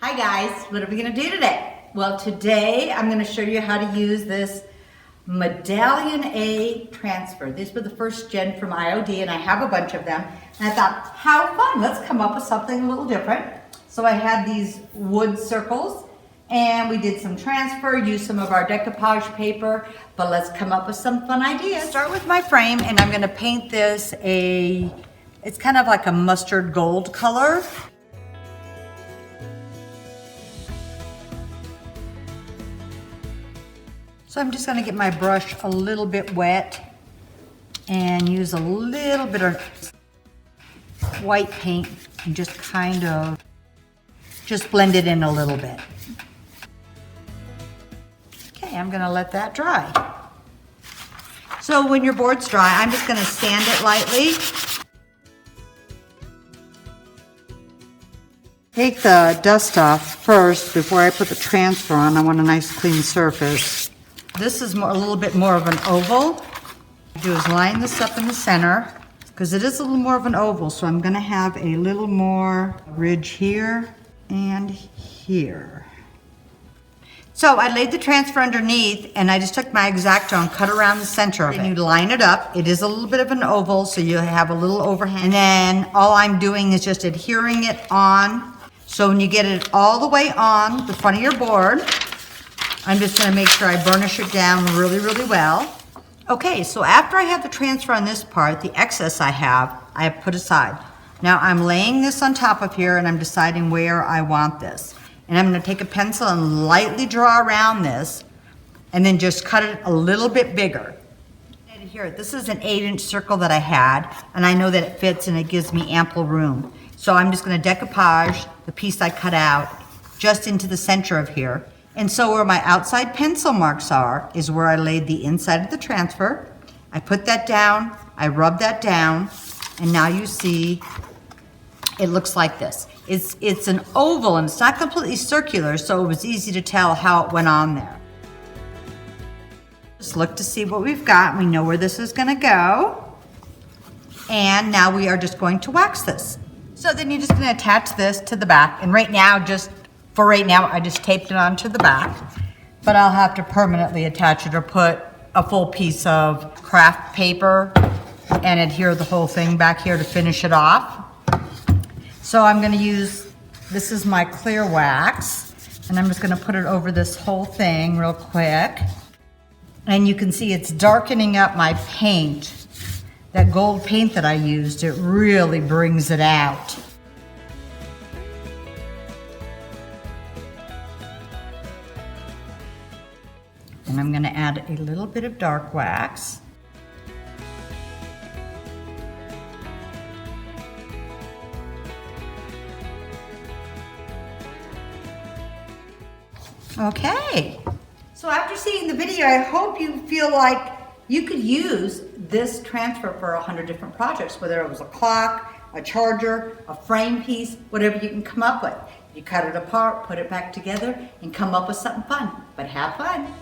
Hi guys, what are we going to do today? Well, today I'm going to show you how to use this Medallion A transfer. These were the first gen from IOD and I have a bunch of them. And I thought, how fun, let's come up with something a little different. So I had these wood circles and we did some transfer, used some of our decoupage paper, but let's come up with some fun ideas. Start with my frame and I'm going to paint this it's kind of like a mustard gold color. So I'm just going to get my brush a little bit wet and use a little bit of white paint and just kind of blend it in a little bit. Okay, I'm going to let that dry. So when your board's dry, I'm just going to sand it lightly. Take the dust off first before I put the transfer on. I want a nice clean surface. This is a little bit more of an oval. What I do is line this up in the center because it is a little more of an oval, so I'm going to have a little more ridge here and here. So I laid the transfer underneath and I just took my X-Acto and cut around the center of it. And you line it up. It is a little bit of an oval, so you have a little overhang. And then all I'm doing is just adhering it on. So when you get it all the way on the front of your board, I'm just going to make sure I burnish it down really, really well. Okay, so after I have the transfer on this part, the excess I have put aside. Now I'm laying this on top of here and I'm deciding where I want this. And I'm going to take a pencil and lightly draw around this and then just cut it a little bit bigger. And here, this is an 8-inch circle that I had and I know that it fits and it gives me ample room. So I'm just going to decoupage the piece I cut out just into the center of here. And so where my outside pencil marks are is where I laid the inside of the transfer. I put that down, I rub that down, and now you see it looks like this. It's an oval and it's not completely circular, so it was easy to tell how it went on there. Just look to see what we've got. We know where this is going to go. And now we are just going to wax this. So then you're just going to attach this to the back. And right now, for right now, I just taped it onto the back, but I'll have to permanently attach it or put a full piece of craft paper and adhere the whole thing back here to finish it off. So I'm going to use, this is my clear wax, and I'm just going to put it over this whole thing real quick. And you can see it's darkening up my paint. That gold paint that I used, it really brings it out. And I'm going to add a little bit of dark wax. Okay. So after seeing the video, I hope you feel like you could use this transfer for 100 different projects, whether it was a clock, a charger, a frame piece, whatever you can come up with. You cut it apart, put it back together, and come up with something fun. But have fun.